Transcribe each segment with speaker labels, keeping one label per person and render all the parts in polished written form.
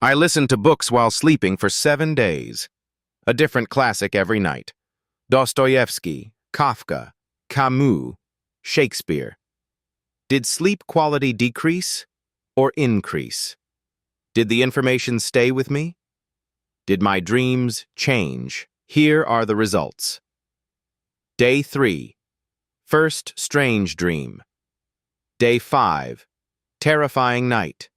Speaker 1: I listened to books while sleeping for 7 days. A different classic every night. Dostoyevsky, Kafka, Camus, Shakespeare. Did sleep quality decrease or increase? Did the information stay with me? Did my dreams change? Here are the results. Day 3. First strange dream. Day 5. Terrifying night.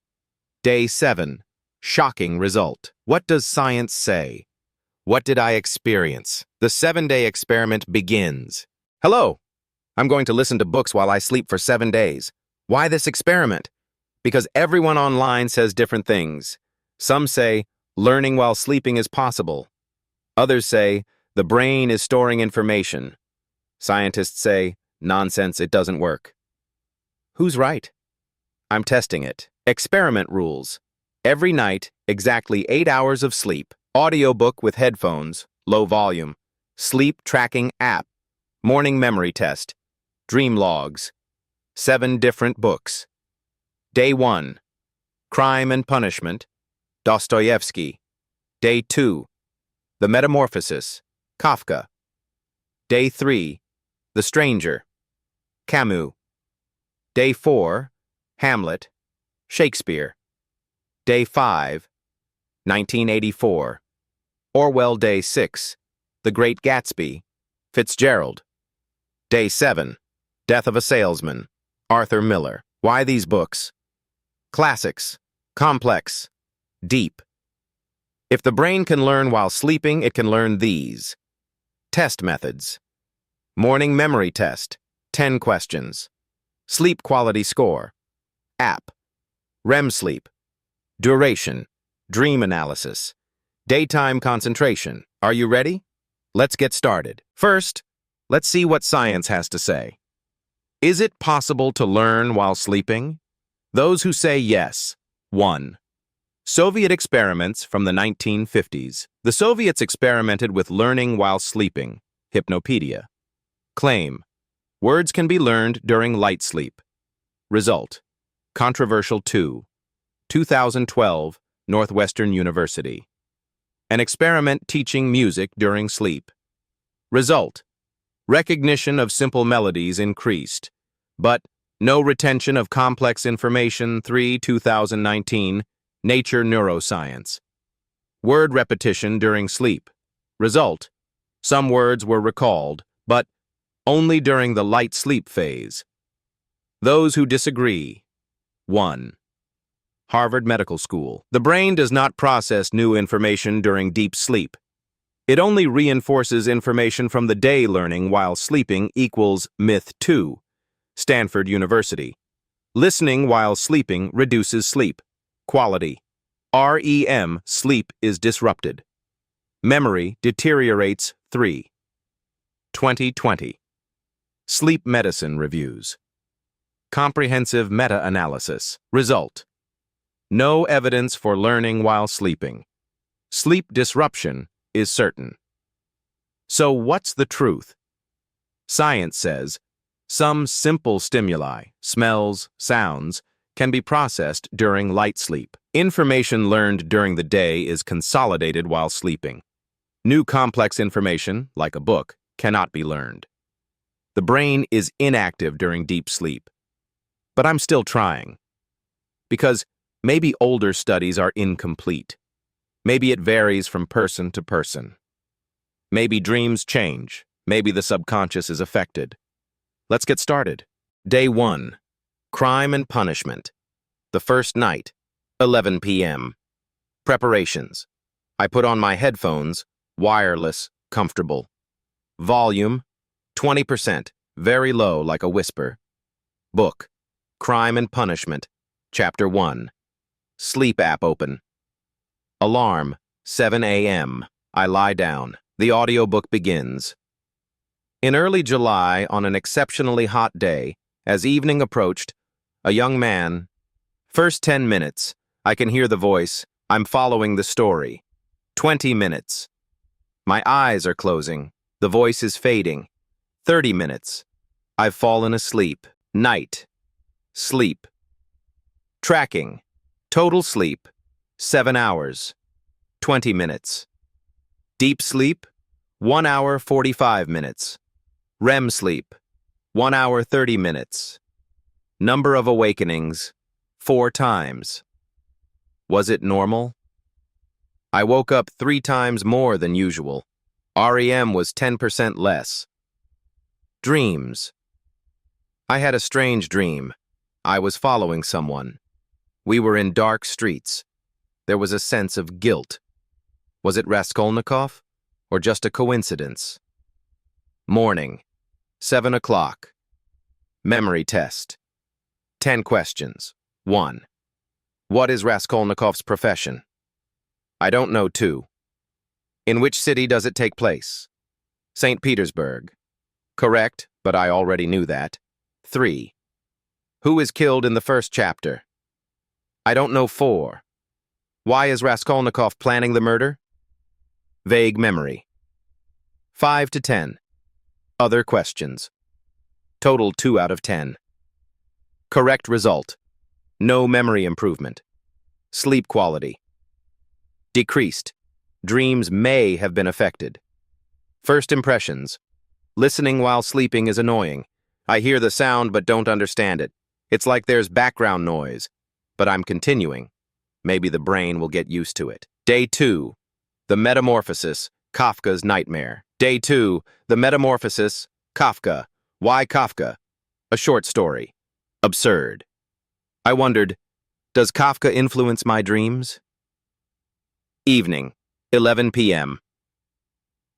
Speaker 1: Day 7. Shocking result. What does science say? What did I experience? The 7-day experiment begins. Hello! I'm going to listen to books while I sleep for 7 days. Why this experiment? Because everyone online says different things. Some say, learning while sleeping is possible. Others say, the brain is storing information. Scientists say, nonsense, it doesn't work. Who's right? I'm testing it. Experiment rules. Every night, exactly 8 hours of sleep. Audiobook with headphones, low volume. Sleep tracking app. Morning memory test. Dream logs. 7 different books. Day 1. Crime and Punishment. Dostoyevsky. Day 2. The Metamorphosis. Kafka. Day 3. The Stranger. Camus. Day 4. Hamlet. Shakespeare. Day 5. 1984. Orwell. Day 6. The Great Gatsby. Fitzgerald. Day 7. Death of a Salesman. Arthur Miller. Why these books? Classics. Complex. Deep. If the brain can learn while sleeping, it can learn these. Test methods. Morning memory test. 10 questions. Sleep quality score. App. REM sleep. Duration. Dream analysis. Daytime concentration. Are you ready? Let's get started. First, let's see what science has to say. Is it possible to learn while sleeping? Those who say yes. 1. Soviet experiments from the 1950s. The Soviets experimented with learning while sleeping. Hypnopedia. Claim. Words can be learned during light sleep. Result. Controversial 2. 2012, Northwestern University. An experiment teaching music during sleep. Result. Recognition of simple melodies increased, but no retention of complex information. 3. 2019, Nature Neuroscience. Word repetition during sleep. Result. Some words were recalled, but only during the light sleep phase. Those who disagree. 1. Harvard Medical School. The brain does not process new information during deep sleep. It only reinforces information from the day. Learning while sleeping equals myth 2. Stanford University. Listening while sleeping reduces sleep quality. REM sleep is disrupted. Memory deteriorates. 3. 2020. Sleep medicine reviews. Comprehensive meta-analysis. Result. No evidence for learning while sleeping. Sleep disruption is certain. So what's the truth? Science says some simple stimuli, smells, sounds, can be processed during light sleep. Information learned during the day is consolidated while sleeping. New complex information, like a book, cannot be learned. The brain is inactive during deep sleep. But I'm still trying. Because maybe older studies are incomplete. Maybe it varies from person to person. Maybe dreams change. Maybe the subconscious is affected. Let's get started. Day 1. Crime and Punishment. The first night, 11 p.m. Preparations. I put on my headphones, wireless, comfortable. Volume, 20%, very low like a whisper. Book, Crime and Punishment, Chapter 1. Sleep app open. Alarm, 7 a.m. I lie down. The audiobook begins. In early July, on an exceptionally hot day, as evening approached, a young man. First 10 minutes, I can hear the voice. I'm following the story. 20 minutes. My eyes are closing. The voice is fading. 30 minutes. I've fallen asleep. Night. Sleep. Tracking. Total sleep, 7 hours, 20 minutes. Deep sleep, 1 hour 45 minutes. REM sleep, 1 hour 30 minutes. Number of awakenings, 4 times. Was it normal? I woke up 3 times more than usual. REM was 10% less. Dreams. I had a strange dream. I was following someone. We were in dark streets. There was a sense of guilt. Was it Raskolnikov, or just a coincidence? Morning, 7 o'clock. Memory test. 10 questions. 1. What is Raskolnikov's profession? I don't know. 2. In which city does it take place? St. Petersburg. Correct, but I already knew that. 3. Who is killed in the first chapter? I don't know. 4. Why is Raskolnikov planning the murder? Vague memory. 5 to 10. Other questions. Total 2 out of 10. Correct result. No memory improvement. Sleep quality. Decreased. Dreams may have been affected. First impressions. Listening while sleeping is annoying. I hear the sound but don't understand it. It's like there's background noise. But I'm continuing. Maybe the brain will get used to it. Day 2. The Metamorphosis, Kafka's nightmare. Day 2. The Metamorphosis, Kafka. Why Kafka? A short story. Absurd. I wondered, does Kafka influence my dreams? Evening, 11 p.m.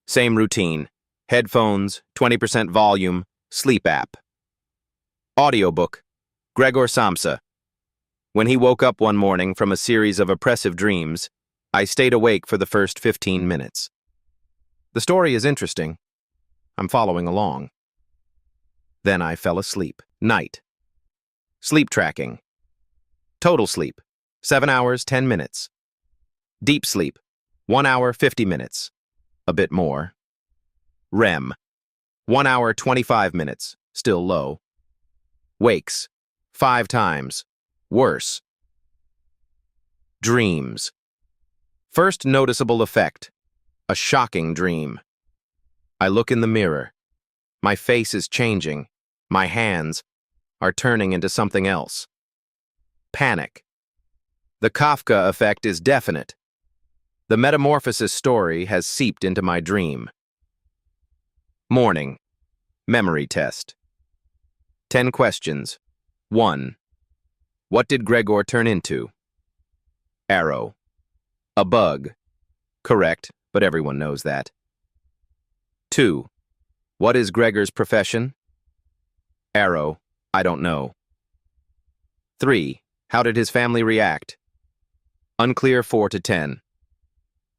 Speaker 1: Same routine. Headphones, 20% volume, sleep app. Audiobook, Gregor Samsa. When he woke up one morning from a series of oppressive dreams, I stayed awake for the first 15 minutes. The story is interesting. I'm following along. Then I fell asleep. Night. Sleep tracking. Total sleep, 7 hours, 10 minutes. Deep sleep, 1 hour, 50 minutes. A bit more. REM, 1 hour, 25 minutes, still low. Wakes, 5 times, worse. Dreams. First noticeable effect, a shocking dream. I look in the mirror. My face is changing. My hands are turning into something else. Panic. The Kafka effect is definite. The Metamorphosis story has seeped into my dream. Morning. Memory test. 10 questions. 1. What did Gregor turn into? Arrow. A bug. Correct, but everyone knows that. 2. What is Gregor's profession? Arrow. I don't know. 3. How did his family react? Unclear. 4 to 10.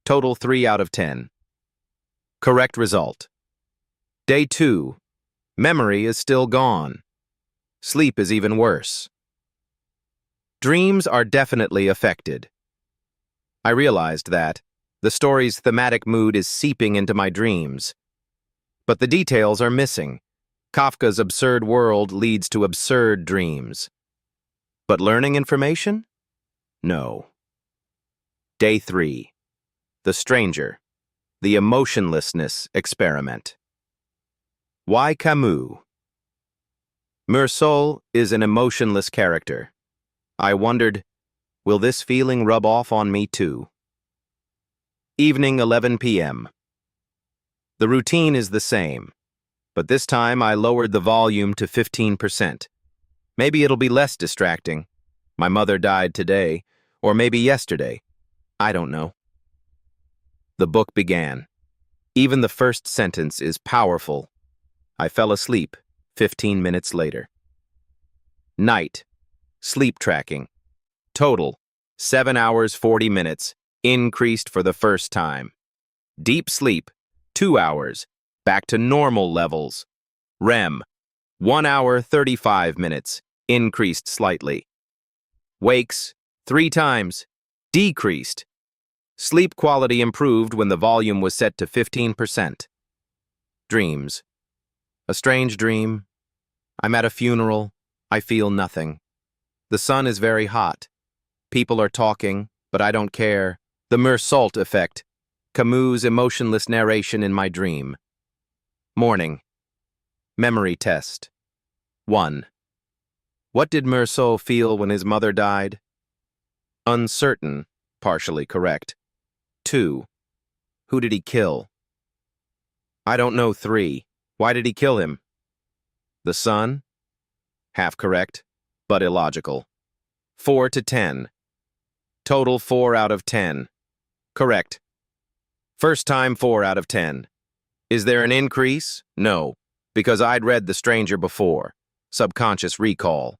Speaker 1: Total 3 out of 10. Correct result. Day 2. Memory is still gone. Sleep is even worse. Dreams are definitely affected. I realized that the story's thematic mood is seeping into my dreams. But the details are missing. Kafka's absurd world leads to absurd dreams. But learning information? No. Day 3. The Stranger. The Emotionlessness Experiment. Why Camus? Meursault is an emotionless character. I wondered, will this feeling rub off on me too? Evening, 11 p.m. The routine is the same, but this time I lowered the volume to 15%. Maybe it'll be less distracting. My mother died today, or maybe yesterday. I don't know. The book began. Even the first sentence is powerful. I fell asleep 15 minutes later. Night. Sleep tracking. Total, 7 hours 40 minutes, increased for the first time. Deep sleep, 2 hours, back to normal levels. REM, 1 hour 35 minutes, increased slightly. Wakes, 3 times, decreased. Sleep quality improved when the volume was set to 15%. Dreams. A strange dream. I'm at a funeral. I feel nothing. The sun is very hot. People are talking, but I don't care. The Meursault effect. Camus' emotionless narration in my dream. Morning. Memory test. 1. What did Meursault feel when his mother died? Uncertain, partially correct. 2. Who did he kill? I don't know. 3. Why did he kill him? The son? Half correct, but illogical. 4 to 10. Total 4 out of 10. Correct. First time 4 out of 10. Is there an increase? No, because I'd read The Stranger before. Subconscious recall.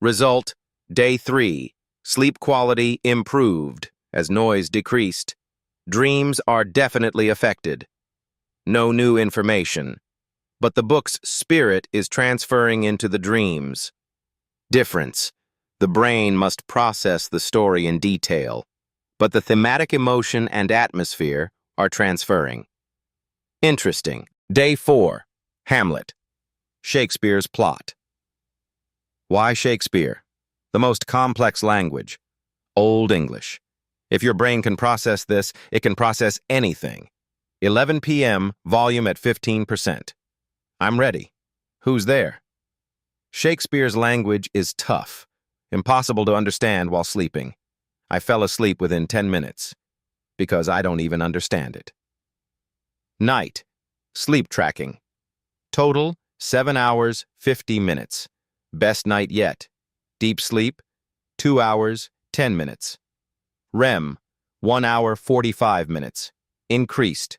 Speaker 1: Result, day 3. Sleep quality improved as noise decreased. Dreams are definitely affected. No new information, but the book's spirit is transferring into the dreams. Difference. The brain must process the story in detail, but the thematic emotion and atmosphere are transferring. Interesting. Day 4. Hamlet. Shakespeare's plot. Why Shakespeare? The most complex language. Old English. If your brain can process this, it can process anything. 11 p.m., volume at 15%. I'm ready. Who's there? Shakespeare's language is tough, impossible to understand while sleeping. I fell asleep within 10 minutes, because I don't even understand it. Night. Sleep tracking. Total, 7 hours, 50 minutes. Best night yet. Deep sleep, 2 hours, 10 minutes. REM, 1 hour, 45 minutes. Increased.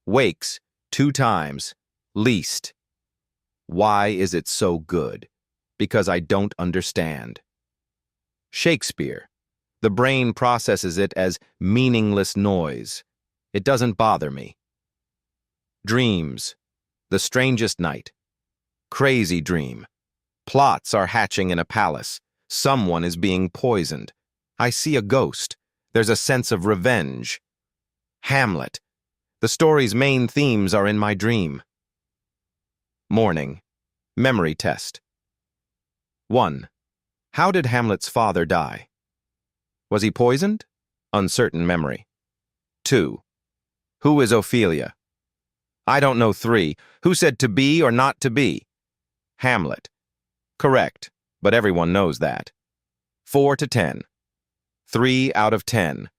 Speaker 1: Wakes, 2 times. Least. Why is it so good? Because I don't understand. Shakespeare. The brain processes it as meaningless noise. It doesn't bother me. Dreams. The strangest night. Crazy dream. Plots are hatching in a palace. Someone is being poisoned. I see a ghost. There's a sense of revenge. Hamlet. The story's main themes are in my dream. Morning. Memory test. 1. How did Hamlet's father die? Was he poisoned? Uncertain memory. 2. Who is Ophelia? I don't know. 3. Who said to be or not to be? Hamlet. Correct, but everyone knows that. 4 to 10. 3 out of 10.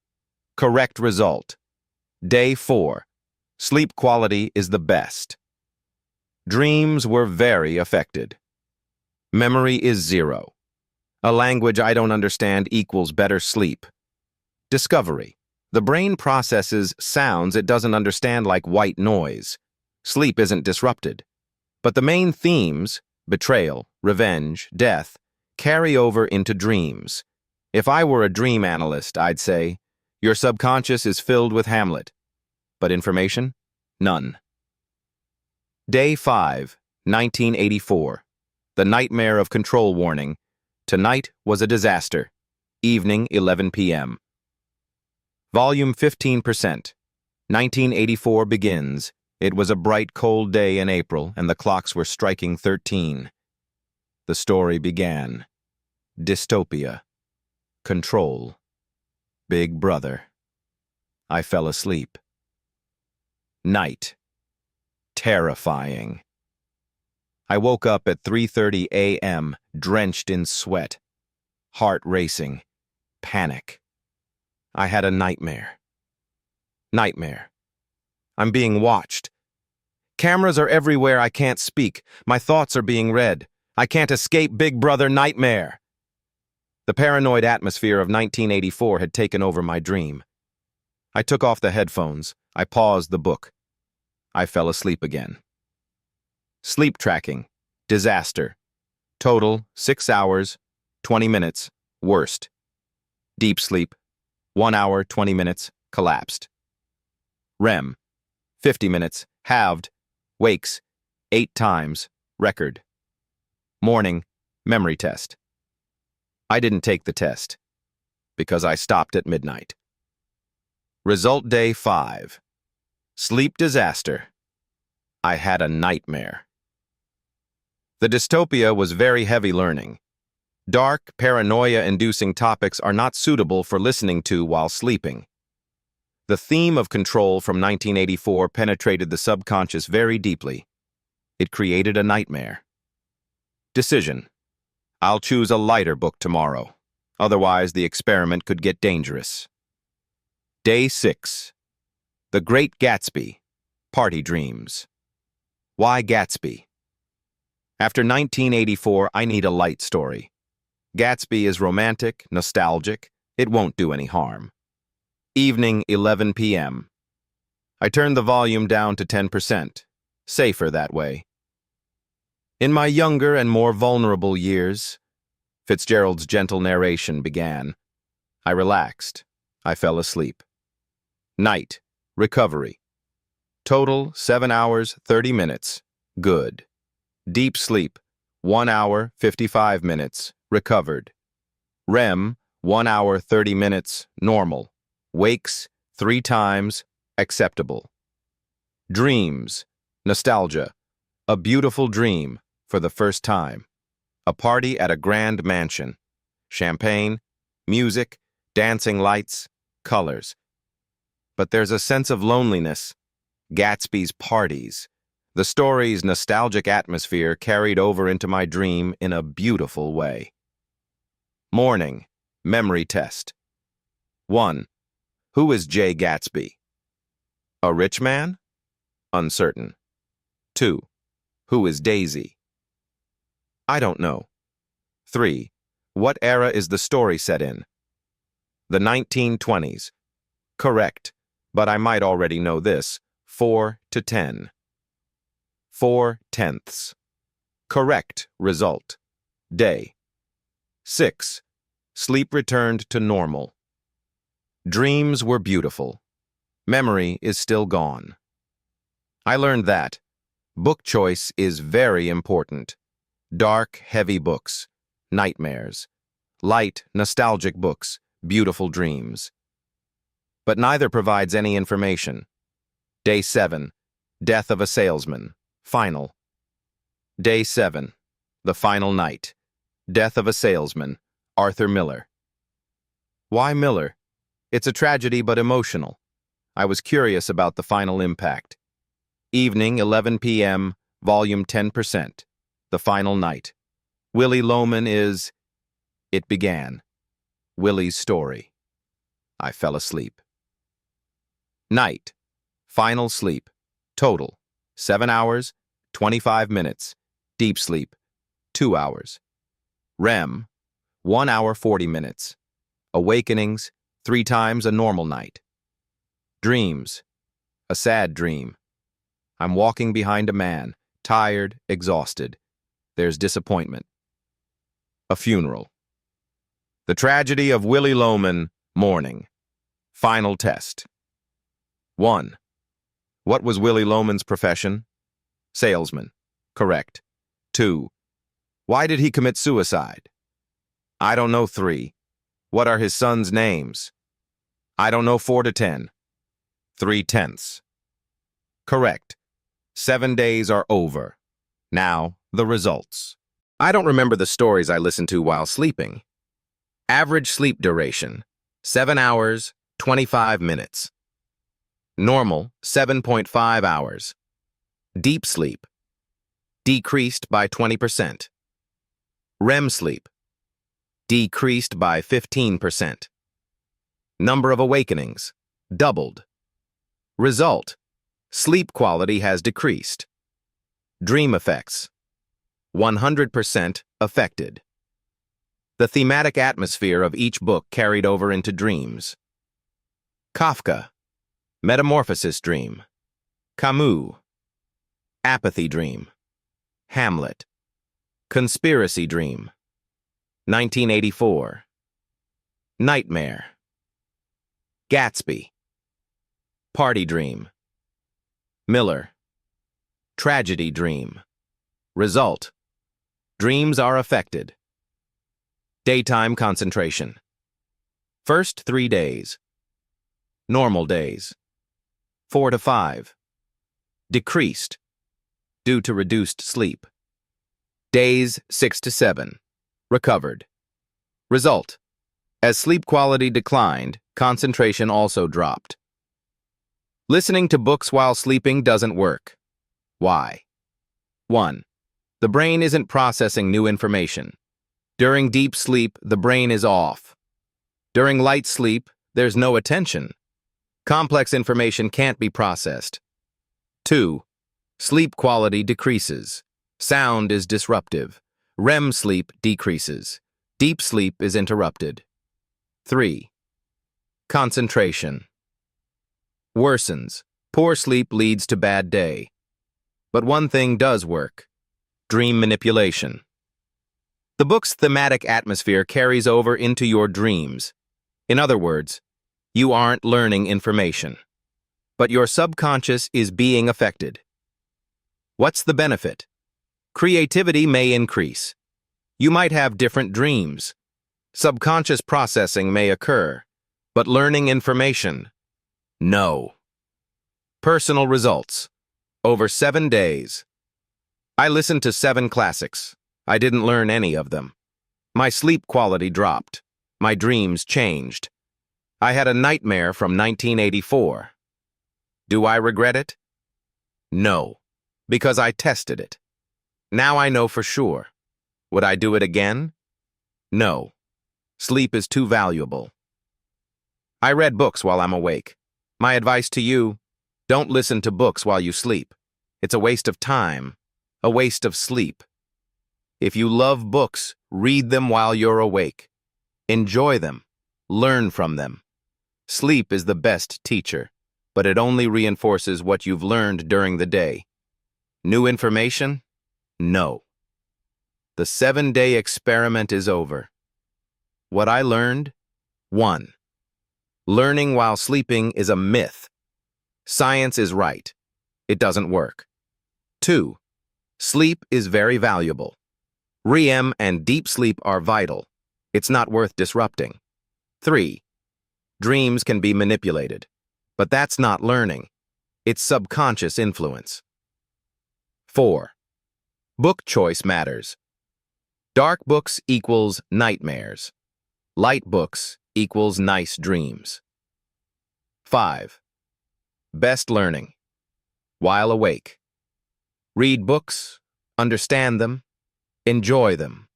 Speaker 1: Correct result. Day 4. Sleep quality is the best. Dreams were very affected. Memory is 0. A language I don't understand equals better sleep. Discovery. The brain processes sounds it doesn't understand like white noise. Sleep isn't disrupted. But the main themes, betrayal, revenge, death, carry over into dreams. If I were a dream analyst, I'd say, your subconscious is filled with Hamlet. But information? None. Day 5, 1984. The nightmare of control warning. Tonight was a disaster. Evening, 11 p.m. Volume 15%. 1984 begins. It was a bright, cold day in April, and the clocks were striking 13. The story began. Dystopia. Control. Big Brother. I fell asleep. Night. Terrifying. I woke up at 3:30 a.m., drenched in sweat. Heart racing. Panic. I had a nightmare. Nightmare. I'm being watched. Cameras are everywhere. I can't speak. My thoughts are being read. I can't escape Big Brother nightmare. The paranoid atmosphere of 1984 had taken over my dream. I took off the headphones. I paused the book. I fell asleep again. Sleep tracking. Disaster. Total, 6 hours, 20 minutes, worst. Deep sleep. 1 hour, 20 minutes, collapsed. REM. 50 minutes, halved. Wakes. 8 times, record. Morning, memory test. I didn't take the test, because I stopped at midnight. Result day 5. Sleep disaster. I had a nightmare. The dystopia was very heavy learning. Dark, paranoia-inducing topics are not suitable for listening to while sleeping. The theme of Control from 1984 penetrated the subconscious very deeply. It created a nightmare. Decision. I'll choose a lighter book tomorrow. Otherwise, the experiment could get dangerous. Day 6. The Great Gatsby. Party Dreams. Why Gatsby? After 1984, I need a light story. Gatsby is romantic, nostalgic. It won't do any harm. Evening, 11 p.m. I turned the volume down to 10%. Safer that way. In my younger and more vulnerable years, Fitzgerald's gentle narration began. I relaxed. I fell asleep. Night. Recovery. Total, 7 hours, 30 minutes. Good. Deep sleep. 1 hour, 55 minutes. Recovered. REM, 1 hour, 30 minutes. Normal. Wakes, 3 times. Acceptable. Dreams. Nostalgia. A beautiful dream for the first time. A party at a grand mansion. Champagne, music, dancing lights, colors. But there's a sense of loneliness. Gatsby's parties. The story's nostalgic atmosphere carried over into my dream in a beautiful way. Morning. Memory test. 1. Who is J. Gatsby? A rich man? Uncertain. 2. Who is Daisy? I don't know. 3. What era is the story set in? The 1920s. Correct, but I might already know this. 4 to 10. 4/10. Correct result. Day. 6. Sleep returned to normal. Dreams were beautiful. Memory is still gone. I learned that book choice is very important. Dark, heavy books, nightmares. Light, nostalgic books, beautiful dreams. But neither provides any information. Day 7. Death of a Salesman. Final. Day 7. The Final Night. Death of a Salesman. Arthur Miller. Why Miller? It's a tragedy but emotional. I was curious about the final impact. Evening, 11 p.m., volume 10%. The Final Night. Willy Loman is... It began. Willy's story. I fell asleep. Night. Final sleep. Total. 7 hours, 25 minutes. Deep sleep. 2 hours. REM. 1 hour, 40 minutes. Awakenings. 3 times a normal night. Dreams. A sad dream. I'm walking behind a man, tired, exhausted. There's disappointment. A funeral. The tragedy of Willy Loman, morning. Final test. 1. What was Willy Loman's profession? Salesman. Correct. 2. Why did he commit suicide? I don't know. 3. What are his sons' names? I don't know. 4 to 10. 3/10. Correct. 7 days are over. Now, the results. I don't remember the stories I listened to while sleeping. Average sleep duration, 7 hours, 25 minutes. Normal, 7.5 hours. Deep sleep, decreased by 20%. REM sleep, decreased by 15%. Number of awakenings, doubled. Result, sleep quality has decreased. Dream effects, 100% affected. The thematic atmosphere of each book carried over into dreams. Kafka, Metamorphosis dream. Camus, Apathy dream. Hamlet, Conspiracy dream. 1984. Nightmare. Gatsby, Party dream. Miller, Tragedy dream. Result, dreams are affected. Daytime concentration. First 3 days. Normal days. 4 to 5. Decreased, due to reduced sleep. Days 6 to 7. Recovered. Result: as sleep quality declined, concentration also dropped. Listening to books while sleeping doesn't work. Why? 1. The brain isn't processing new information. During deep sleep, the brain is off. During light sleep, there's no attention. Complex information can't be processed. 2. Sleep quality decreases. Sound is disruptive. REM sleep decreases. Deep sleep is interrupted. 3. Concentration worsens. Poor sleep leads to bad day. But one thing does work: dream manipulation. The book's thematic atmosphere carries over into your dreams. In other words, you aren't learning information, but your subconscious is being affected. What's the benefit? Creativity may increase. You might have different dreams. Subconscious processing may occur, but learning information, no. Personal results: over 7 days. I listened to 7 classics. I didn't learn any of them. My sleep quality dropped. My dreams changed. I had a nightmare from 1984. Do I regret it? No, because I tested it. Now I know for sure. Would I do it again? No. Sleep is too valuable. I read books while I'm awake. My advice to you: don't listen to books while you sleep. It's a waste of time, a waste of sleep. If you love books, read them while you're awake. Enjoy them. Learn from them. Sleep is the best teacher, but it only reinforces what you've learned during the day. New information? No. The 7-day experiment is over. What I learned? 1. Learning while sleeping is a myth. Science is right. It doesn't work. 2. Sleep is very valuable. REM and deep sleep are vital. It's not worth disrupting. 3. Dreams can be manipulated, but that's not learning. It's subconscious influence. 4. Book choice matters. Dark books equals nightmares. Light books equals nice dreams. 5. Best learning: while awake. Read books, understand them, enjoy them.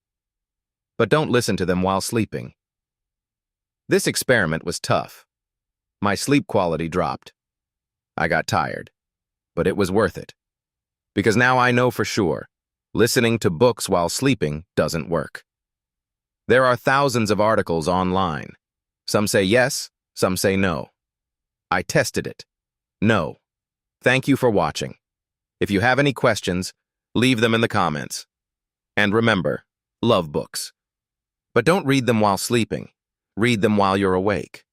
Speaker 1: But don't listen to them while sleeping. This experiment was tough. My sleep quality dropped. I got tired, but it was worth it. Because now I know for sure, listening to books while sleeping doesn't work. There are thousands of articles online. Some say yes, some say no. I tested it. No. Thank you for watching. If you have any questions, leave them in the comments. And remember, love books. But don't read them while sleeping. Read them while you're awake.